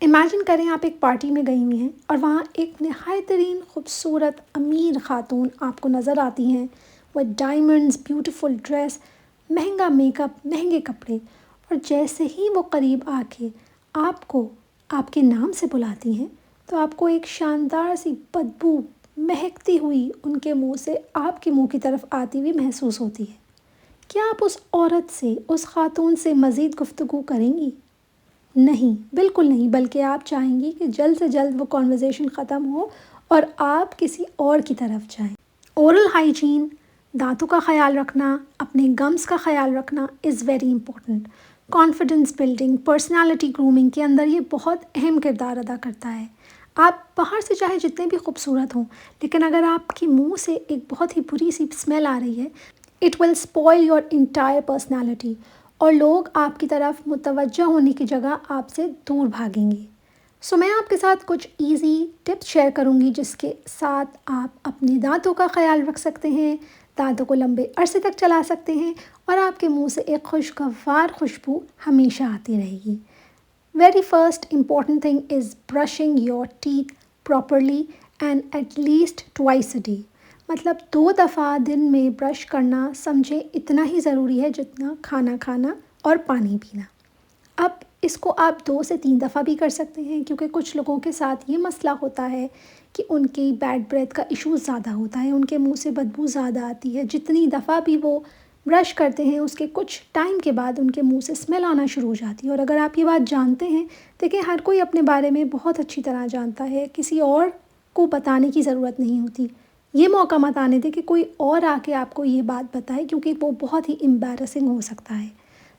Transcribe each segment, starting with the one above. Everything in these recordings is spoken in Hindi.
इमेजिन करें आप एक पार्टी में गई हुई हैं और वहाँ एक नहायतरीन खूबसूरत अमीर खातून आपको नज़र आती हैं। वह डायमंड्स, ब्यूटीफुल ड्रेस, महंगा मेकअप, महंगे कपड़े, और जैसे ही वो करीब आके आपको आपके नाम से बुलाती हैं तो आपको एक शानदार सी बदबू महकती हुई उनके मुंह से आपके मुंह की तरफ आती हुई महसूस होती है। क्या आप उस औरत से, उस खातून से मज़ीद गुफ्तगू करेंगी? नहीं, बिल्कुल नहीं, बल्कि आप चाहेंगी कि जल्द से जल्द वो कॉन्वर्सेशन ख़त्म हो और आप किसी और की तरफ जाएं। ओरल हाइजीन, दांतों का ख़याल रखना, अपने गम्स का ख़याल रखना is very important. Confidence building, personality grooming के अंदर ये बहुत अहम किरदार अदा करता है। आप बाहर से चाहे जितने भी खूबसूरत हों, लेकिन अगर आपके मुंह से एक बहुत ही बुरी सी स्मेल आ रही है, it will spoil your entire personality और लोग आपकी तरफ मुतवज्जह होने की जगह आपसे दूर भागेंगे। सो मैं आपके साथ कुछ इजी टिप्स शेयर करूंगी जिसके साथ आप अपने दांतों का ख्याल रख सकते हैं, दांतों को लंबे अरसे तक चला सकते हैं और आपके मुंह से एक खुशगवार खुशबू हमेशा आती रहेगी। Very first important thing is brushing your teeth properly and at least twice a day. मतलब 2 दफ़ा दिन में ब्रश करना समझे इतना ही ज़रूरी है जितना खाना खाना और पानी पीना। अब इसको आप 2 से 3 दफ़ा भी कर सकते हैं, क्योंकि कुछ लोगों के साथ ये मसला होता है कि उनकी बैड ब्रेथ का इशू ज़्यादा होता है, उनके मुंह से बदबू ज़्यादा आती है। जितनी दफ़ा भी वो ब्रश करते हैं उसके कुछ टाइम के बाद उनके मुंह से स्मेल आना शुरू हो जाती है। और अगर आप ये बात जानते हैं, देखिए हर कोई अपने बारे में बहुत अच्छी तरह जानता है, किसी और को बताने की ज़रूरत नहीं होती। ये मौका मत आने दें कि कोई और आके आपको ये बात बताए, क्योंकि वो बहुत ही एम्बैरसिंग हो सकता है।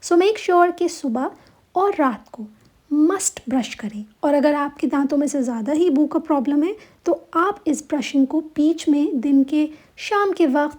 सो मेक श्योर कि सुबह और रात को मस्ट ब्रश करें। और अगर आपके दांतों में से ज़्यादा ही बू का प्रॉब्लम है तो आप इस ब्रशिंग को बीच में दिन के शाम के वक्त,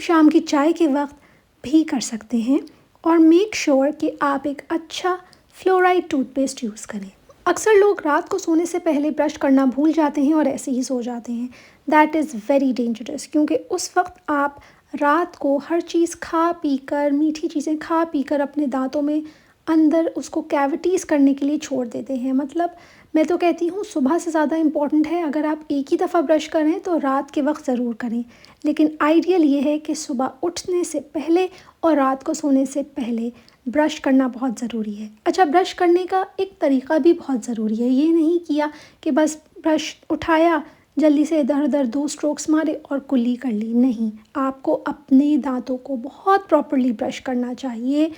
शाम की चाय के वक्त भी कर सकते हैं। और मेक श्योर कि आप एक अच्छा फ्लोराइड टूथपेस्ट यूज़ करें। अक्सर लोग रात को सोने से पहले ब्रश करना भूल जाते हैं और ऐसे ही सो जाते हैं। दैट इज़ वेरी डेंजरस, क्योंकि उस वक्त आप रात को हर चीज़ खा पी कर, मीठी चीज़ें खा पी कर अपने दांतों में अंदर उसको कैविटीज़ करने के लिए छोड़ देते हैं। मतलब मैं तो कहती हूँ सुबह से ज़्यादा इम्पॉर्टेंट है। अगर आप एक ही दफ़ा ब्रश करें तो रात के वक्त ज़रूर करें, लेकिन आइडियल ये है कि सुबह उठने से पहले और रात को सोने से पहले ब्रश करना बहुत ज़रूरी है। अच्छा, ब्रश करने का एक तरीका भी बहुत ज़रूरी है। ये नहीं किया कि बस ब्रश उठाया, जल्दी से इधर उधर 2 स्ट्रोक्स मारे और कुल्ली कर ली। नहीं, आपको अपने दांतों को बहुत प्रॉपरली ब्रश करना चाहिए।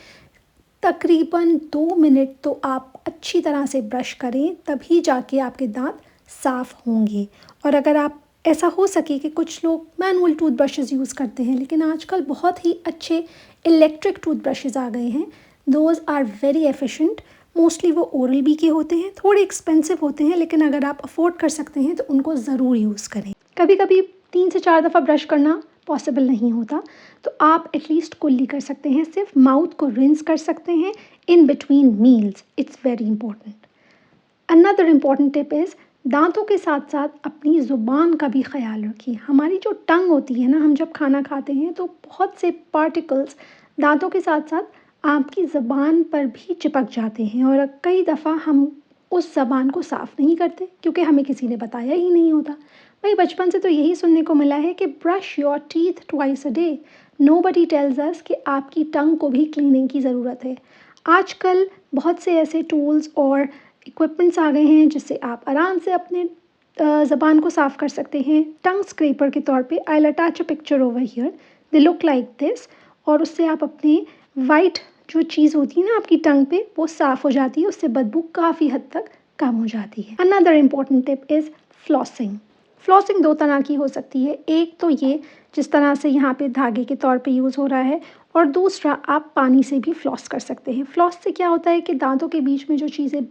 तकरीबन 2 मिनट तो आप अच्छी तरह से ब्रश करें, तभी जाके आपके दांत साफ़ होंगे। और अगर आप ऐसा हो सके कि कुछ लोग मैनुअल टूथब्रशेस यूज़ करते हैं, लेकिन आजकल बहुत ही अच्छे इलेक्ट्रिक टूथब्रशेस आ गए हैं। Those are very efficient. Mostly वो ओरल बी के होते हैं, थोड़े एक्सपेंसिव होते हैं, लेकिन अगर आप अफोर्ड कर सकते हैं तो उनको ज़रूर यूज़ करें। कभी कभी 3 से 4 दफ़ा ब्रश करना पॉसिबल नहीं होता तो आप एटलीस्ट कुल्ली कर सकते हैं, सिर्फ माउथ को रिंस कर सकते हैं इन between meals. It's very important. Another important tip is दांतों के साथ साथ अपनी ज़ुबान का भी ख्याल रखिए। हमारी जो टंग होती है ना, हम जब खाना खाते हैं तो बहुत से पार्टिकल्स दांतों के साथ साथ आपकी ज़बान पर भी चिपक जाते हैं और कई दफ़ा हम उस ज़बान को साफ़ नहीं करते क्योंकि हमें किसी ने बताया ही नहीं होता। भाई बचपन से तो यही सुनने को मिला है कि brush your teeth twice a day. Nobody tells us कि आपकी टंग को भी क्लीनिंग की ज़रूरत है। आजकल बहुत से ऐसे टूल्स और इक्विपमेंट्स आ गए हैं जिससे आप आराम से अपने ज़बान को साफ़ कर सकते हैं। टंग स्क्रैपर के तौर पे I will attach a picture over here, they look like this. और उससे आप अपनी वाइट जो चीज़ होती है ना आपकी टंग पे, वो साफ़ हो जाती है, उससे बदबू काफ़ी हद तक कम हो जाती है। Another important tip is flossing. Flossing 2 तरह की हो सकती है। एक तो ये जिस तरह से यहाँ पे धागे के तौर पे यूज़ हो रहा है, और दूसरा आप पानी से भी फ्लॉस कर सकते हैं। फ्लॉस से क्या होता है कि दांतों के बीच में जो चीज़ें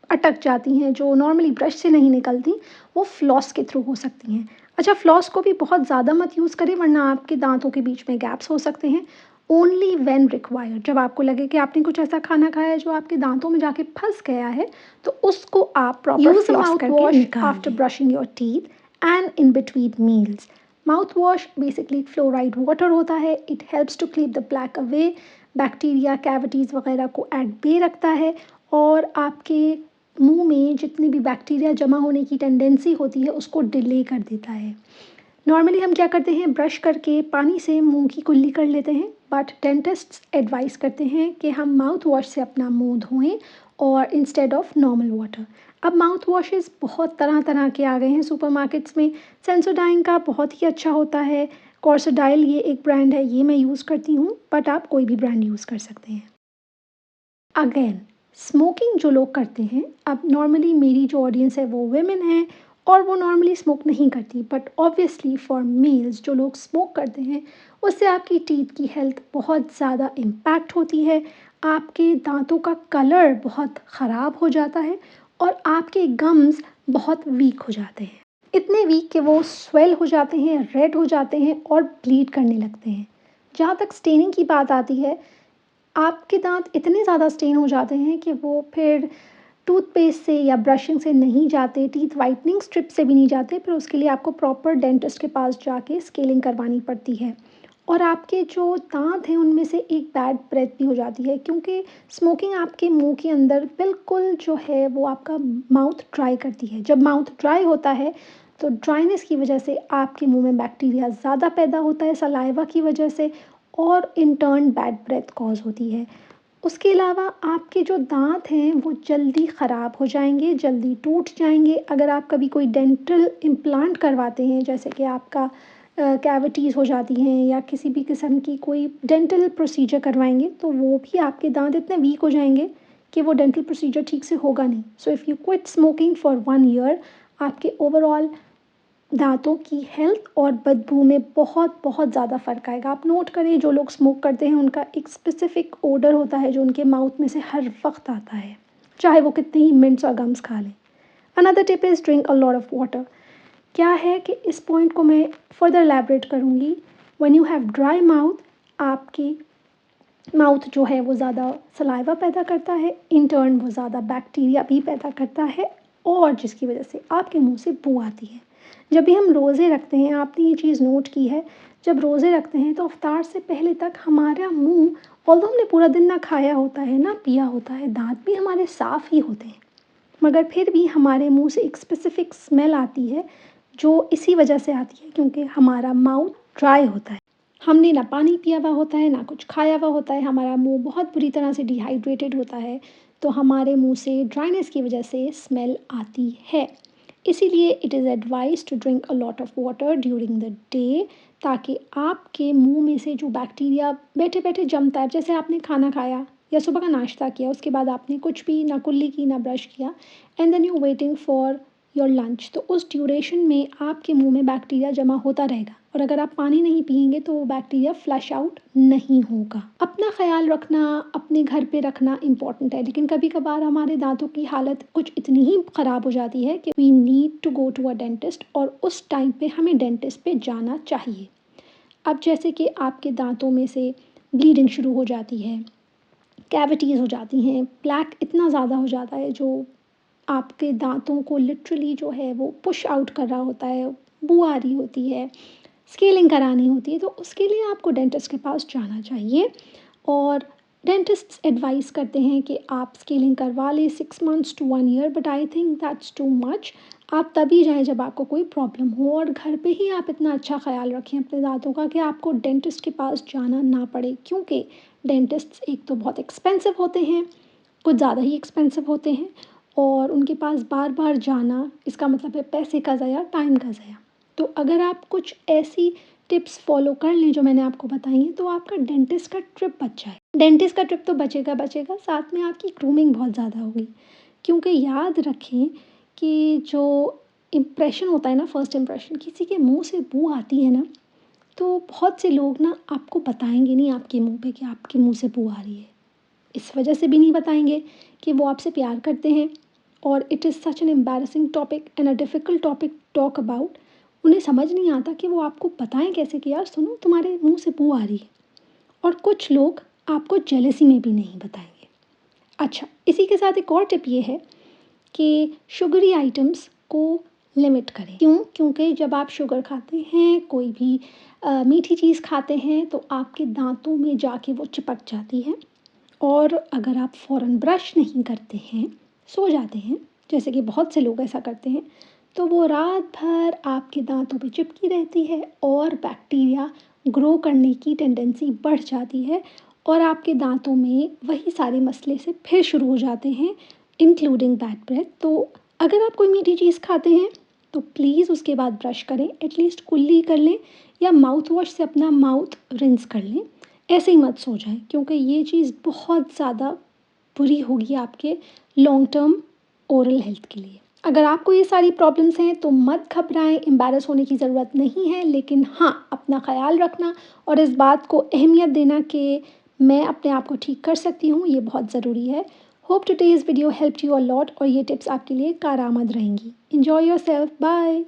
अटक जाती हैं, जो नॉर्मली ब्रश से नहीं निकलती, वो फ्लॉस के थ्रू हो सकती हैं। अच्छा, फ्लॉस को भी बहुत ज़्यादा मत यूज़ करें वरना आपके दांतों के बीच में गैप्स हो सकते हैं। ओनली व्हेन रिक्वायर्ड, जब आपको लगे कि आपने कुछ ऐसा खाना खाया है जो आपके दांतों में जाके फंस गया है, तो उसको आप प्रॉपर फ्लॉस करके निकालिए। After brushing your teeth and in between meals. Mouthwash basically fluoride water होता है। It helps to keep the plaque away, bacteria, cavities वगैरह को एट बे रखता है और आपके मुंह में जितनी भी बैक्टीरिया जमा होने की टेंडेंसी होती है उसको डिले कर देता है। नॉर्मली हम क्या करते हैं, ब्रश करके पानी से मुंह की कुल्ली कर लेते हैं, बट डेंटिस्ट्स एडवाइस करते हैं कि हम माउथ वॉश से अपना मुंह धोएं और इंस्टेड ऑफ नॉर्मल वाटर। अब माउथ वॉशेस बहुत तरह तरह के आ गए हैं सुपरमार्केट्स में। सेंसोडाइन का बहुत ही अच्छा होता है, कॉर्सोडाइल ये एक ब्रांड है, ये मैं यूज़ करती हूँ, बट आप कोई भी ब्रांड यूज़ कर सकते हैं। अगेन, स्मोकिंग जो लोग करते हैं, अब नॉर्मली मेरी जो ऑडियंस है वो वेमेन है और वो नॉर्मली स्मोक नहीं करती, बट ऑब्वियसली फॉर मेल्स जो लोग स्मोक करते हैं उससे आपकी टीथ की हेल्थ बहुत ज़्यादा इम्पैक्ट होती है। आपके दांतों का कलर बहुत ख़राब हो जाता है और आपके गम्स बहुत वीक हो जाते हैं, इतने वीक कि वो स्वेल हो जाते हैं, रेड हो जाते हैं और ब्लीड करने लगते हैं। जहाँ तक स्टेनिंग की बात आती है, आपके दांत इतने ज़्यादा स्टेन हो जाते हैं कि वो फिर टूथपेस्ट से या ब्रशिंग से नहीं जाते, टीथ वाइटनिंग स्ट्रिप से भी नहीं जाते, फिर उसके लिए आपको प्रॉपर डेंटिस्ट के पास जाके स्केलिंग करवानी पड़ती है। और आपके जो दांत हैं उनमें से एक बैड ब्रेथ भी हो जाती है, क्योंकि स्मोकिंग आपके मुंह के अंदर बिल्कुल जो है वो आपका माउथ ड्राई करती है। जब माउथ ड्राई होता है तो ड्राइनेस की वजह से आपके मुंह में बैक्टीरिया ज़्यादा पैदा होता है सलाइवा की वजह से, और in turn bad breath cause होती है। उसके अलावा आपके जो दांत हैं वो जल्दी ख़राब हो जाएंगे, जल्दी टूट जाएंगे। अगर आप कभी कोई डेंटल इम्प्लांट करवाते हैं, जैसे कि आपका कैविटीज़ हो जाती हैं या किसी भी किस्म की कोई डेंटल प्रोसीजर करवाएंगे, तो वो भी आपके दांत इतने वीक हो जाएंगे कि वो डेंटल प्रोसीजर ठीक से होगा नहीं। So if you quit smoking for 1 year, आपके ओवरऑल दांतों की हेल्थ और बदबू में बहुत बहुत ज़्यादा फ़र्क आएगा। आप नोट करें, जो लोग स्मोक करते हैं उनका एक स्पेसिफिक ओडर होता है जो उनके माउथ में से हर वक्त आता है, चाहे वो कितने ही मिंट्स और गम्स खा लें। Another tip is drink a lot of water. क्या है कि इस पॉइंट को मैं फर्दर एलैबोरेट करूँगी। When you have dry mouth, आपकी माउथ जो है वो ज़्यादा सलाइवा पैदा करता है, इन टर्न वो ज़्यादा बैक्टीरिया भी पैदा करता है, और जिसकी वजह से आपके मुंह से बू आती है। जब भी हम रोज़े रखते हैं, आपने ये चीज़ नोट की है, जब रोज़े रखते हैं तो इफ्तार से पहले तक हमारा मुंह, ऑल्दो हमने पूरा दिन ना खाया होता है ना पिया होता है, दांत भी हमारे साफ़ ही होते हैं, मगर फिर भी हमारे मुंह से एक स्पेसिफिक स्मेल आती है जो इसी वजह से आती है क्योंकि हमारा माउथ ड्राई होता है। हमने ना पानी पिया हुआ होता है, ना कुछ खाया हुआ होता है, हमारा मुंह बहुत बुरी तरह से डिहाइड्रेटेड होता है, तो हमारे मुंह से ड्राइनेस की वजह से स्मेल आती है। इसीलिए it is advise to drink a lot of water during the day, ताकि आपके मुंह में से जो बैक्टीरिया बैठे बैठे जमता है, जैसे आपने खाना खाया या सुबह का नाश्ता किया, उसके बाद आपने कुछ भी ना कुल्ली की ना ब्रश किया, and then you waiting for your lunch, तो उस ड्यूरेशन में आपके मुंह में बैक्टीरिया जमा होता रहेगा, और अगर आप पानी नहीं पिएंगे तो वो बैक्टीरिया फ्लश आउट नहीं होगा। अपना ख्याल रखना, अपने घर पे रखना इम्पॉर्टेंट है, लेकिन कभी कभार हमारे दांतों की हालत कुछ इतनी ही ख़राब हो जाती है कि we need to go to a dentist, और उस टाइम पे हमें डेंटिस्ट पे जाना चाहिए। अब जैसे कि आपके दांतों में से ब्लीडिंग शुरू हो जाती है, कैविटीज़ हो जाती हैं, प्लैक इतना ज़्यादा हो जाता है जो आपके दांतों को लिटरली जो है वो पुश आउट कर रहा होता है, बू आ रही होती है, स्केलिंग करानी होती है, तो उसके लिए आपको डेंटिस्ट के पास जाना चाहिए। और डेंटिस्ट्स एडवाइस करते हैं कि आप स्केलिंग करवा लें 6 months to 1 year, but I think that's too much. आप तभी जाएं जब आपको कोई प्रॉब्लम हो, और घर पे ही आप इतना अच्छा ख्याल रखें अपने दांतों का कि आपको डेंटिस्ट के पास जाना ना पड़े, क्योंकि डेंटिस्ट्स एक तो बहुत एक्सपेंसिव होते हैं, कुछ ज़्यादा ही एक्सपेंसिव होते हैं, और उनके पास बार बार जाना इसका मतलब है पैसे का ज़ाया, टाइम का ज़ाया। तो अगर आप कुछ ऐसी टिप्स फॉलो कर लें जो मैंने आपको बताई हैं, तो आपका डेंटिस्ट का ट्रिप बच जाए। डेंटिस्ट का ट्रिप तो बचेगा बचेगा, साथ में आपकी ग्रूमिंग बहुत ज़्यादा होगी, क्योंकि याद रखें कि जो इम्प्रेशन होता है ना, फर्स्ट इम्प्रेशन, किसी के मुंह से बू आती है ना, तो बहुत से लोग ना आपको बताएंगे नहीं आपके मुंह पे कि आपके मुंह से बू आ रही है। इस वजह से भी नहीं बताएंगे कि वो आपसे प्यार करते हैं, और it is such an embarrassing topic and a difficult topic talk about. उन्हें समझ नहीं आता कि वो आपको बताएं कैसे कि यार सुनो, तुम्हारे मुंह से बू आ रही है। और कुछ लोग आपको जेलसी में भी नहीं बताएंगे। अच्छा, इसी के साथ एक और टिप ये है कि शुगरी आइटम्स को लिमिट करें। क्यों? क्योंकि जब आप शुगर खाते हैं, कोई भी मीठी चीज़ खाते हैं, तो आपके दांतों में जाके वो चिपक जाती है, और अगर आप फ़ौरन ब्रश नहीं करते हैं सो जाते हैं, जैसे कि बहुत से लोग ऐसा करते हैं, तो वो रात भर आपके दांतों पे चिपकी रहती है और बैक्टीरिया ग्रो करने की टेंडेंसी बढ़ जाती है और आपके दांतों में वही सारे मसले से फिर शुरू हो जाते हैं, इंक्लूडिंग बैड ब्रेथ। तो अगर आप कोई मीठी चीज़ खाते हैं तो प्लीज़ उसके बाद ब्रश करें, एटलीस्ट कुल्ली कर लें या माउथ वॉश से अपना माउथ रिंस कर लें। ऐसे ही मत सो जाएं, क्योंकि ये चीज़ बहुत ज़्यादा बुरी होगी आपके लॉन्ग टर्म ओरल हेल्थ के लिए। अगर आपको ये सारी प्रॉब्लम्स हैं तो मत घबराएं, एम्बैरस होने की ज़रूरत नहीं है, लेकिन हाँ, अपना ख़्याल रखना और इस बात को अहमियत देना कि मैं अपने आप को ठीक कर सकती हूँ, ये बहुत ज़रूरी है। Hope today's video helped you a lot और ये टिप्स आपके लिए कारआमद रहेंगी। Enjoy yourself, bye.